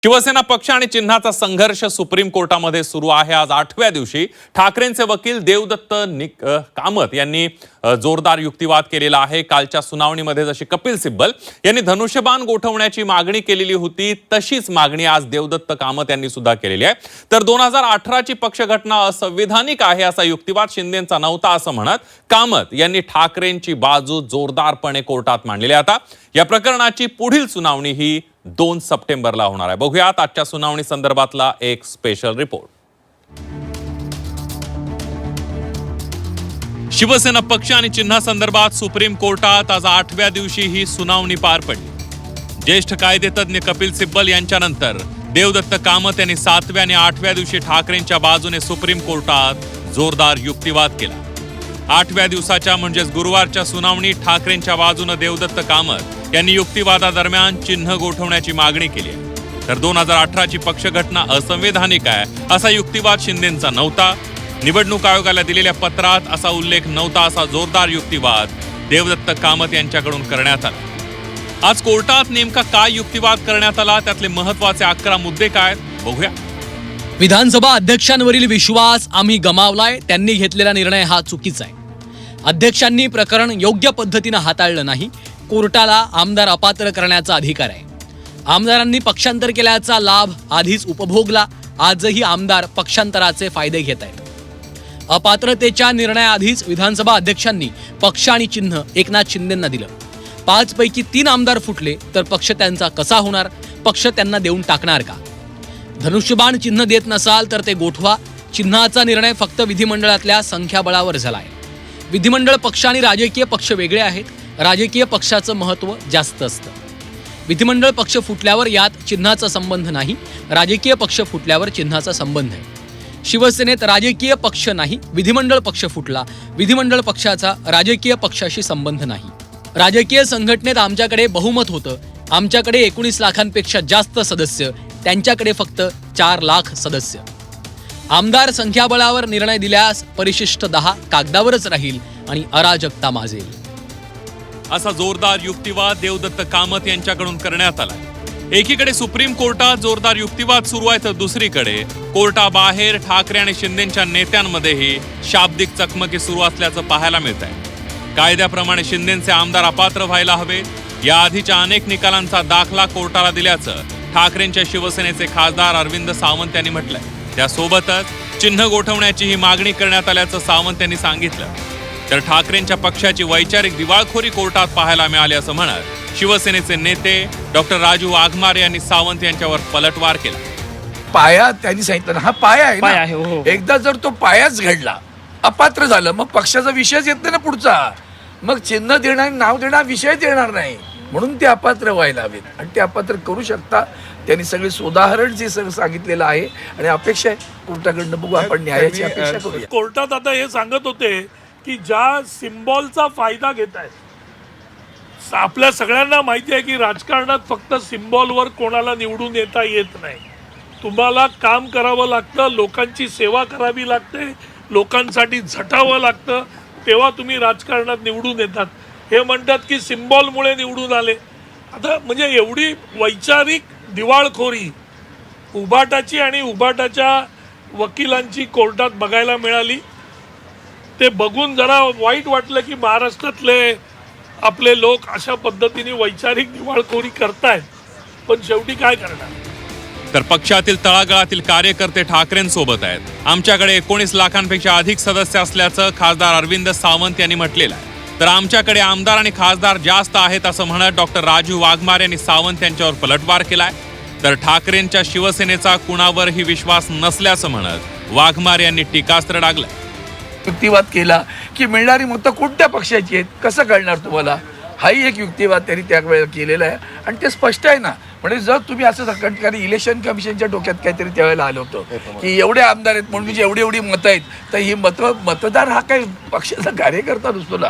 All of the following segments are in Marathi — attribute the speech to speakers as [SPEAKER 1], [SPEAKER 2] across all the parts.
[SPEAKER 1] शिवसेना पक्ष आणि चिन्हाचा संघर्ष सुप्रीम कोर्टामध्ये सुरू आहे। आज 8व्या दिवशी ठाकरेंचे वकील देवदत्त कामत यांनी जोरदार युक्तिवाद केलेला आहे। कालच्या सुनावणीमध्ये जशी कपिल सिब्बल यांनी धनुष्यबाण गोठवण्याची मागणी केलेली होती तशीच मागणी आज देवदत्त कामत यांनी सुद्धा केलेली आहे। तर 2018 ची पक्षघटना असंविधानिक आहे असा युक्तिवाद शिंदेंचा नव्हता असं म्हणत कामत यांनी ठाकरेंची बाजू जोरदारपणे कोर्टात मांडलेली आहे। आता या प्रकरणाची पुढील सुनावणी ही 2 सप्टेंबरला होणार आहे। बघूयात आजच्या सुनावणी संदर्भातला एक स्पेशल रिपोर्ट। शिवसेना पक्ष आणि चिन्हा संदर्भात सुप्रीम कोर्टात आज 8व्या दिवशी ही सुनावणी पार पडली। ज्येष्ठ कायदेतज्ञ कपिल सिब्बल यांच्यानंतर देवदत्त कामत यांनी 7व्या आणि 8व्या दिवशी ठाकरेंच्या बाजूने सुप्रीम कोर्टात जोरदार युक्तिवाद केला। 8व्या दिवसाच्या म्हणजेच गुरुवारच्या सुनावणीत ठाकरेंच्या बाजूने देवदत्त कामत यांनी युक्तिवादादरम्यान चिन्ह गोठवण्याची मागणी केली आहे। तर 2018 ची पक्षघटना असंवैधानिक आहे असा युक्तिवाद शिंदेंचा नव्हता। निवडणूक आयोगाला दिलेल्या पत्रात असा उल्लेख नव्हता असा जोरदार युक्तिवाद देवदत्त कामत यांच्याकडून करण्यात आला। आज कोर्टात नेमका काय युक्तिवाद करण्यात आला, त्यातले महत्त्वाचे 11 मुद्दे काय बघूया।
[SPEAKER 2] विधानसभा अध्यक्षांवरील विश्वास आम्ही गमावलाय, त्यांनी घेतलेला निर्णय हा चुकीचा आहे। अध्यक्षांनी प्रकरण योग्य पद्धतीने हाताळलं नाही। कोर्टाला आमदार अपात्र करण्याचा अधिकार आहे। आमदारांनी पक्षांतर केल्याचा लाभ आधीच उपभोगला, आजही आमदार पक्षांतराचे फायदे घेत आहेत। अपात्रतेच्या निर्णयाआधीच विधानसभा अध्यक्षांनी पक्ष आणि चिन्ह एकनाथ शिंदेंना दिलं। 5 पैकी 3 आमदार फुटले तर पक्ष त्यांचा कसा होणार? पक्ष त्यांना देऊन टाकणार का? धनुष्यबाण चिन्ह देत नसाल तर ते गोठवा। चिन्हाचा निर्णय फक्त विधिमंडळातल्या संख्याबळावर झालाय। विधिमंडळ पक्ष आणि राजकीय पक्ष वेगळे आहेत। राजकीय पक्षाचं महत्त्व जास्त असतं। विधिमंडळ पक्ष फुटल्यावर यात चिन्हाचा संबंध नाही, राजकीय पक्ष फुटल्यावर चिन्हाचा संबंध आहे। शिवसेनेत राजकीय पक्ष नाही, विधिमंडळ पक्ष फुटला, विधिमंडळ पक्षाचा राजकीय पक्षाशी संबंध नाही। राजकीय संघटनेत आमच्याकडे बहुमत होतं, आमच्याकडे 19 लाखांपेक्षा जास्त सदस्य, त्यांच्याकडे फक्त 4 लाख सदस्य। आमदार संख्याबळावर निर्णय दिल्यास परिशिष्ट 10 कागदावरच राहील आणि अराजकता माजेल
[SPEAKER 1] असा जोरदार युक्तिवाद देवदत्त कामत यांच्याकडून करण्यात आला। एकीकडे सुप्रीम कोर्टात जोरदार युक्तिवाद सुरू आहे तर दुसरीकडे कोर्टाबाहेर ठाकरे आणि शिंदेंच्या नेत्यांमध्येही शाब्दिक चकमकी सुरू असल्याचं पाहायला मिळत आहे। कायद्याप्रमाणे शिंदेंचे आमदार अपात्र व्हायला हवे याआधीच्या अनेक निकालांचा दाखला कोर्टाला दिल्याचं ठाकरेंच्या शिवसेनेचे खासदार अरविंद सावंत यांनी म्हटलंय। त्यासोबतच चिन्ह गोठवण्याची ही मागणी करण्यात आल्याचं सावंत यांनी सांगितलं। तर ठाकरेंच्या पक्षाची वैचारिक दिवाळखोरी कोर्टात पाहायला मिळाली असं म्हणत शिवसेनेचे नेते डॉक्टर राजू वाघमारे यांनी सावंत यांच्यावर पलटवार केला।
[SPEAKER 3] पाया त्यांनी सांगितलं हा पाया आहे
[SPEAKER 2] पाया
[SPEAKER 3] ना,
[SPEAKER 2] आहे, हो.
[SPEAKER 3] एकदा जर तो पायाच घडला, अपात्र झालं, मग पक्षाचा विषयच येत नाही ना पुढचा। मग चिन्ह देणार, नाव देणार, विषयच येणार नाही। म्हणून ते अपात्र व्हायला हवेत आणि ते अपात्र करू शकता। त्यांनी सगळे उदाहरण जे सगळं सांगितलेलं आहे आणि अपेक्षा आहे कोर्टाकडनं, बघू आपण न्यायाची अपेक्षा करूया।
[SPEAKER 4] कोर्टात आता हे सांगत होते की ज्या सिम्बॉलचा फायदा घेत आहेत, आपल्या सगळ्यांना माहिती आहे की राजकारणात फक्त सिम्बॉलवर कोणाला निवडून येता येत नाही। तुम्हाला काम करावं लागतं, लोकांची सेवा करावी लागते, लोकांसाठी झटावं लागतं, तेव्हा तुम्ही राजकारणात निवडून येतात। हे म्हणतात की सिम्बॉलमुळे निवडून आले। आता म्हणजे एवढी वैचारिक दिवाळखोरी उभाटाची आणि उभाटाच्या वकिलांची कोर्टात बघायला मिळाली। ते बघून जरा वाईट वाटलं की महाराष्ट्रातले आपले लोक अशा पद्धतीने वैचारिक दिवाळखोरी करतायत, पण शेवटी काय करणार।
[SPEAKER 1] तर पक्षातील तळागाळातील कार्यकर्ते ठाकरेंसोबत आहेत। आमच्याकडे 19 लाखांपेक्षा अधिक सदस्य असल्याचं खासदार अरविंद सावंत यांनी म्हटलेलं आहे। तर आमच्याकडे आमदार आणि खासदार जास्त आहेत असं म्हणत डॉक्टर राजू वाघमारे यांनी सावंत यांच्यावर पलटवार केलाय। तर ठाकरेंच्या शिवसेनेचा कुणावरही विश्वास नसल्याचं म्हणत वाघमारे यांनी टीकास्त्र डागलंय।
[SPEAKER 3] युक्तिवाद केला की मिळणारी मतं कोणत्या पक्षाची आहेत कसं कळणार तुम्हाला? हाही एक युक्तिवाद त्यांनी त्यावेळेला केलेला आहे आणि ते स्पष्ट आहे ना। म्हणजे जर तुम्ही असं कारण इलेक्शन कमिशनच्या डोक्यात काहीतरी त्यावेळेला आलं होतं की एवढे आमदार आहेत म्हणून म्हणजे एवढी मतं आहेत, तर ही मतदार हा काही पक्षाचा कार्यकर्ता नसतो ना,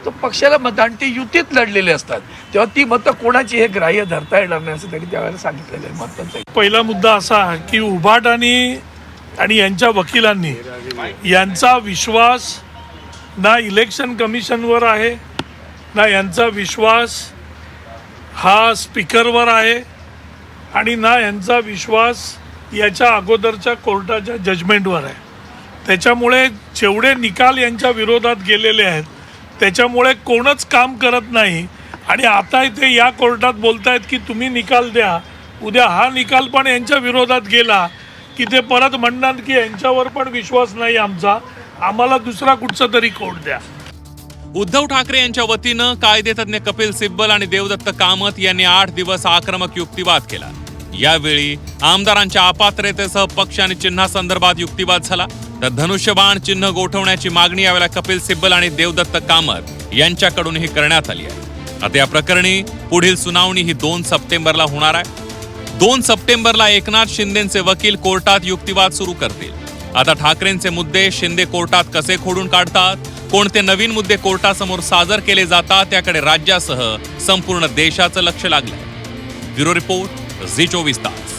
[SPEAKER 3] तो पक्षाला मतं आणि ते युतीत लढलेले असतात, तेव्हा ती मतं कोणाची हे ग्राह्य धरता येणार नाही असं त्यांनी त्यावेळेला सांगितलेलं आहे मतांचं।
[SPEAKER 4] पहिला मुद्दा असा की उभाट आणि यांच्या वकिलांनी यांचा विश्वास ना इलेक्शन कमिशनवर आहे, ना यांचा विश्वास हा स्पीकरवर आहे, आणि ना यांचा विश्वास याच्या अगोदरच्या कोर्टाच्या जजमेंटवर आहे. त्याच्यामुळे जेवढे निकाल यांच्या विरोधात गेलेले आहेत त्याच्यामुळे कोणच काम करत नाही. आणि आता इथे या कोर्टात बोलतायत की तुम्ही निकाल द्या. उद्या हा निकाल पण यांच्या विरोधात गेला की ते परत म्हणणार की यांच्यावर पण विश्वास नाही आमचा, आम्हाला दुसरा कुठचा तरी कोर्ट द्या.
[SPEAKER 1] उद्धव ठाकरे यांच्या वतीनं कायदेतज्ञ कपिल सिब्बल आणि देवदत्त कामत यांनी 8 दिवस आक्रमक युक्तिवाद केला. यावेळी आमदारांच्या अपात्रतेसह पक्ष आणि चिन्हासंदर्भात युक्तिवाद झाला. तर धनुष्यबाण चिन्ह गोठवण्याची मागणी यावेळेला कपिल सिब्बल आणि देवदत्त कामत यांच्याकडूनही करण्यात आली आहे. आता या प्रकरणी पुढील सुनावणी ही 2 सप्टेंबरला होणार आहे. 2 सप्टेंबरला एकनाथ शिंदेचे वकील कोर्टात युक्तिवाद सुरू करतील. आता ठाकरेंचे मुद्दे शिंदे कोर्टात कसे खोडून काढतात, कोणते नवीन मुद्दे कोर्टासमोर सादर केले जातात, त्याकडे राज्यासह संपूर्ण देशाचं लक्ष लागलंय. ब्युरो रिपोर्ट, झी 24 तास.